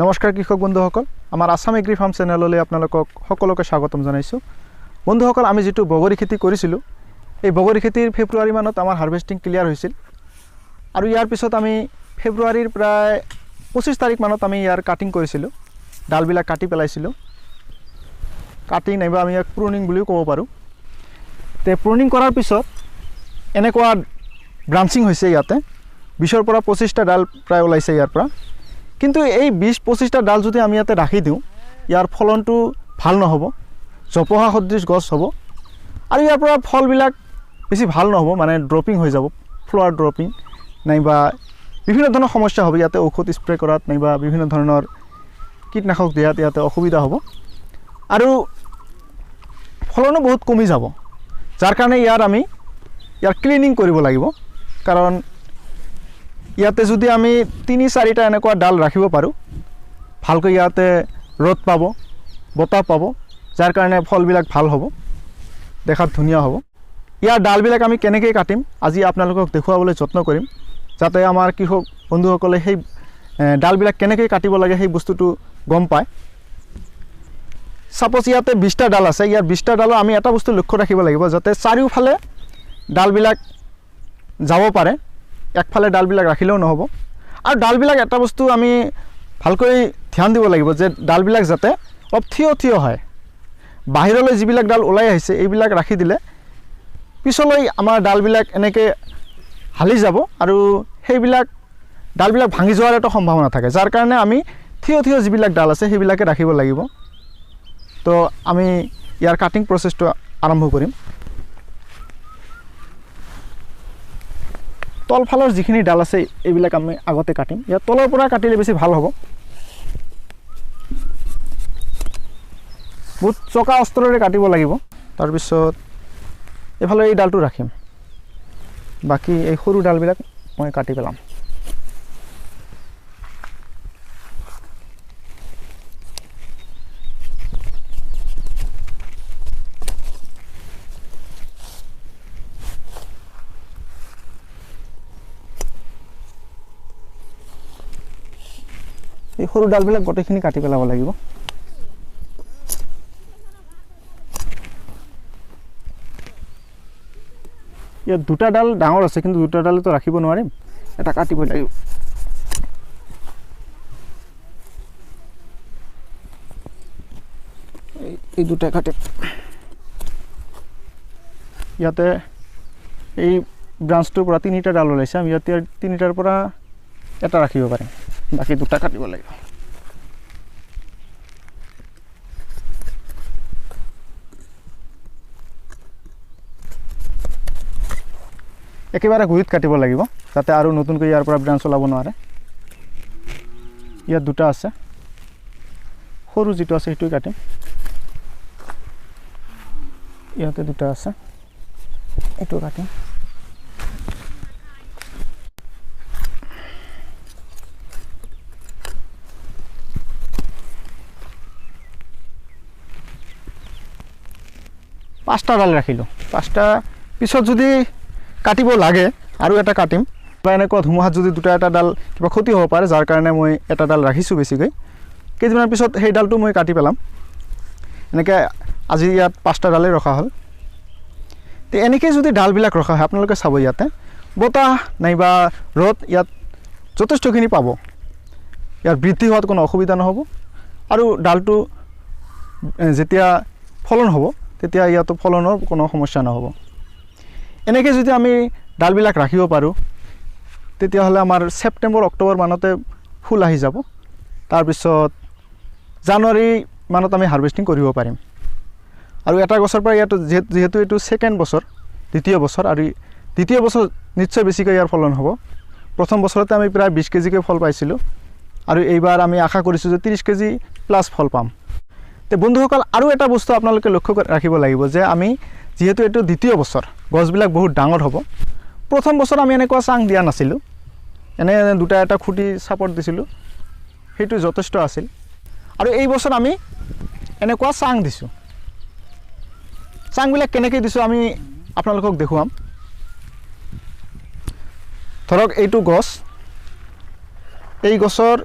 নমস্কাৰ কৃষক বন্ধুসকল, আমাৰ আসাম এগ্ৰি ফাৰ্ম চেনেললৈ আপোনালোকক সকলোকে স্বাগতম জনাইছোঁ। বন্ধুসকল, আমি যেটো বগৰী খেতি কৰিছিলোঁ, এই বগৰী খেতিৰ ফেব্ৰুৱাৰী মানত আমাৰ হাৰ্ভেষ্টিং ক্লিয়াৰ হৈছিল আৰু ইয়াৰ পিছত আমি ফেব্ৰুৱাৰীৰ প্ৰায় 25 তাৰিখ মানত আমি ইয়াৰ কাটিং কৰিছিলোঁ। ডালবিলাক কাটি পেলাইছিলোঁ। কাটিং নাইবা আমি ইয়াক প্ৰুনিং বুলিও ক'ব পাৰোঁ। তে প্ৰুনিং কৰাৰ পিছত এনেকুৱা ব্ৰাঞ্চিং হৈছে। ইয়াতে 20ৰ পৰা 25টা ডাল প্ৰায় ওলাইছে ইয়াৰ পৰা। কিন্তু এই 20-25টা ডাল যদি আমি ইয়াতে ৰাখি দিওঁ, ইয়াৰ ফলনটো ভাল নহ'ব, জপহা সদৃশ গছ হ'ব আৰু ইয়াৰ পৰা ফলবিলাক বেছি ভাল নহ'ব, মানে ড্ৰপিং হৈ যাব, ফ্লাৱাৰ ড্ৰপিং নাইবা বিভিন্ন ধৰণৰ সমস্যা হ'ব। ইয়াতে ঔষধ স্প্ৰে কৰাত নাইবা বিভিন্ন ধৰণৰ কীটনাশক দিয়াত ইয়াতে অসুবিধা হ'ব আৰু ফলনো বহুত কমি যাব। যাৰ কাৰণে আমি ইয়াৰ ক্লিনিং কৰিব লাগিব। কাৰণ ইয়াতে যদি আমি 3-4টা এনেকুৱা ডাল ৰাখিব পাৰোঁ, ভালকৈ ইয়াতে ৰ'দ পাব, বতাহ পাব, যাৰ কাৰণে ফলবিলাক ভাল হ'ব, দেখাত ধুনীয়া হ'ব। ইয়াৰ ডালবিলাক আমি কেনেকৈ কাটিম আজি আপোনালোকক দেখুৱাবলৈ যত্ন কৰিম, যাতে আমাৰ কৃষক বন্ধুসকলে সেই ডালবিলাক কেনেকৈ কাটিব লাগে সেই বস্তুটো গম পায়। সাপোজ ইয়াতে 20টা ডাল আছে, ইয়াৰ 20টা ডালৰ আমি এটা বস্তু লক্ষ্য ৰাখিব লাগিব, যাতে চাৰিওফালে ডালবিলাক যাব পাৰে। একফালে ডালবিলাক ৰাখিলেও নহ'ব। আৰু ডালবিলাক এটা বস্তু আমি ভালকৈ ধ্যান দিব লাগিব যে ডালবিলাক যাতে অলপ থিয় হয়। বাহিৰলৈ যিবিলাক ডাল ওলাই আহিছে এইবিলাক ৰাখি দিলে পিছলৈ আমাৰ ডালবিলাক এনেকৈ হালি যাব আৰু সেইবিলাক ডালবিলাক ভাঙি যোৱাৰ এটা সম্ভাৱনা থাকে। যাৰ কাৰণে আমি থিয় যিবিলাক ডাল আছে সেইবিলাকে ৰাখিব লাগিব। তো আমি ইয়াৰ কাটিং প্ৰচেছটো আৰম্ভ কৰিম। তলফালৰ যিখিনি ডাল আছে এইবিলাক আমি আগতে কাটিম। ইয়াৰ তলৰ পৰা কাটিলে বেছি ভাল হ'ব। বহুত চকা অস্ত্ৰৰে কাটিব লাগিব। তাৰপিছত এইফালে এই ডালটো ৰাখিম, বাকী এই সৰু ডালবিলাক মই কাটি পেলাম। এই সৰু ডালবিলাক গোটেইখিনি কাটি পেলাব লাগিব। ইয়াত 2টা ডাল ডাঙৰ আছে, কিন্তু 2টা ডালতো ৰাখিব নোৱাৰিম, এটা কাটিব লাগিব। এই 2টা কাটিম। ইয়াতে এই ব্ৰাঞ্চটোৰ পৰা 3টা ডাল ওলাইছে, আমি ইয়াতে 3টাৰ পৰা এটা ৰাখিব পাৰিম, বাকী 2টা কাটিব লাগিব। একেবাৰে গুৰিত কাটিব লাগিব, যাতে আৰু নতুনকৈ ইয়াৰ পৰা ব্ৰাঞ্চ ওলাব নোৱাৰে। ইয়াত 2টা আছে, সৰু যিটো আছে সেইটোৱে কাটিম। ইয়াতে 2টা আছে, এইটো কাটিম। পাঁচটা ডাল ৰাখিলোঁ। 5টা পিছত যদি কাটিব লাগে আৰু এটা কাটিম, বা এনেকুৱা ধুমুহাত যদি 2টা ডাল কিবা ক্ষতি হ'ব পাৰে, যাৰ কাৰণে মই এটা ডাল ৰাখিছোঁ বেছিকৈ। কেইদিনমান পিছত সেই ডালটো মই কাটি পেলাম। এনেকৈ আজি ইয়াত 5টা ডালেই ৰখা হ'ল। তো এনেকৈ যদি ডালবিলাক ৰখা হয়, আপোনালোকে চাব ইয়াতে বতাহ নাইবা ৰ'দ ইয়াত যথেষ্টখিনি পাব। ইয়াৰ বৃদ্ধি হোৱাত কোনো অসুবিধা নহ'ব আৰু ডালটো যেতিয়া ফলন হ'ব তেতিয়া ইয়াতো ফলনৰ কোনো সমস্যা নহ'ব। এনেকৈ যদি আমি ডালবিলাক ৰাখিব পাৰোঁ, তেতিয়াহ'লে আমাৰ ছেপ্টেম্বৰ-অক্টোবৰ মানতে ফুল আহি যাব। তাৰপিছত জানুৱাৰী মানত আমি হাৰ্ভেষ্টিং কৰিব পাৰিম। আৰু এটা গছৰ পৰা ইয়াত যিহেতু এইটো ছেকেণ্ড বছৰ, দ্বিতীয় বছৰ, আৰু দ্বিতীয় বছৰ নিশ্চয় বেছিকৈ ইয়াৰ ফলন হ'ব। প্ৰথম বছৰতে আমি প্ৰায় 20 কেজিকৈ ফল পাইছিলোঁ আৰু এইবাৰ আমি আশা কৰিছোঁ যে 30 কেজি প্লাছ ফল পাম। তো বন্ধুসকল, আৰু এটা বস্তু আপোনালোকে লক্ষ্য ৰাখিব লাগিব যে আমি যিহেতু এইটো দ্বিতীয় বছৰ, গছবিলাক বহুত ডাঙৰ হ'ব। প্ৰথম বছৰ আমি এনেকুৱা চাং দিয়া নাছিলোঁ, এনে 2টা এটা খুঁটি ছাপৰ্ট দিছিলোঁ, সেইটো যথেষ্ট আছিল। আৰু এই বছৰ আমি এনেকুৱা চাং দিছোঁ। চাংবিলাক কেনেকৈ দিছোঁ আমি আপোনালোকক দেখুৱাম। ধৰক এইটো গছ, এই গছৰ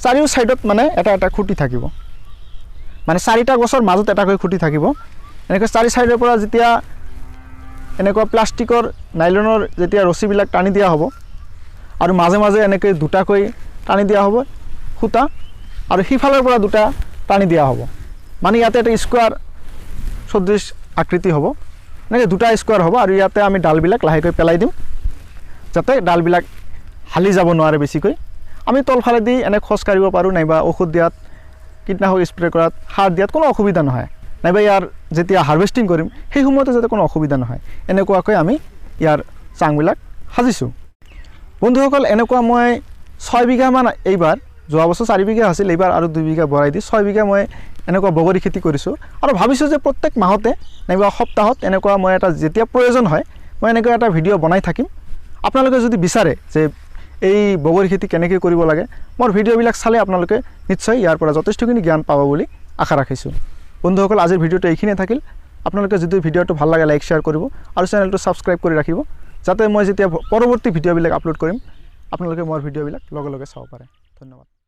চাৰিও সাইডত মানে এটা এটা খুঁটি থাকিব মানে চাৰিটা গছৰ মাজত এটাকৈ খুঁটি থাকিব এনেকৈ চাৰি সাইডৰ পৰা যেতিয়া এনেকুৱা প্লাষ্টিকৰ নাইলনৰ যেতিয়া ৰছীবিলাক টানি দিয়া হ'ব আৰু মাজে মাজে এনেকৈ দুটাকৈ টানি দিয়া হ'ব খুঁটা আৰু সিফালৰ পৰা দুটা টানি দিয়া হ'ব মানে ইয়াতে এটা স্কোৱাৰ সদৃশ আকৃতি হ'ব এনেকৈ দুটা স্কোৱাৰ হ'ব আৰু ইয়াতে আমি ডালবিলাক লাহেকৈ পেলাই দিম যাতে ডালবিলাক হালি যাব নোৱাৰে বেছিকৈ আমি তলফালেদি এনে খোজ কাঢ়িব পাৰোঁ নাইবা ঔষধ দিয়াত কীটনাশক স্প্ৰে কৰাত সাৰ দিয়াত কোনো অসুবিধা নহয় নাইবা ইয়াৰ যেতিয়া হাৰ্ভেষ্টিং কৰিম সেই সময়তে যাতে কোনো অসুবিধা নহয় এনেকুৱাকৈ আমি ইয়াৰ চাংবিলাক সাজিছোঁ বন্ধুসকল এনেকুৱা মই 6 বিঘামান এইবাৰ যোৱা বছৰ 4 বিঘা আছিল এইবাৰ আৰু 2 বিঘা বঢ়াই দি 6 বিঘা মই এনেকুৱা বগৰী খেতি কৰিছোঁ আৰু ভাবিছোঁ যে প্ৰত্যেক মাহতে নাইবা সপ্তাহত এনেকুৱা মই এটা যেতিয়া প্ৰয়োজন হয় মই এনেকুৱা এটা ভিডিঅ' বনাই থাকিম আপোনালোকে যদি বিচাৰে যে এই বগৰী খেতি কেনেকৈ কৰিব লাগে মোৰ ভিডিঅ'বিলাক চালে আপোনালোকে নিশ্চয় ইয়াৰ পৰা যথেষ্টখিনি জ্ঞান পাব বুলি আশা ৰাখিছোঁ বন্ধুসকল আজিৰ ভিডিঅ'টো এইখিনিয়ে থাকিল আপোনালোকে যদি ভিডিঅ'টো ভাল লাগে লাইক শ্বেয়াৰ কৰিব আৰু চেনেলটো ছাবস্ক্ৰাইব কৰি ৰাখিব যাতে মই যেতিয়া পৰৱৰ্তী ভিডিঅ'বিলাক আপলোড কৰিম আপোনালোকে মোৰ ভিডিঅ'বিলাক লগে লগে চাব পাৰে ধন্যবাদ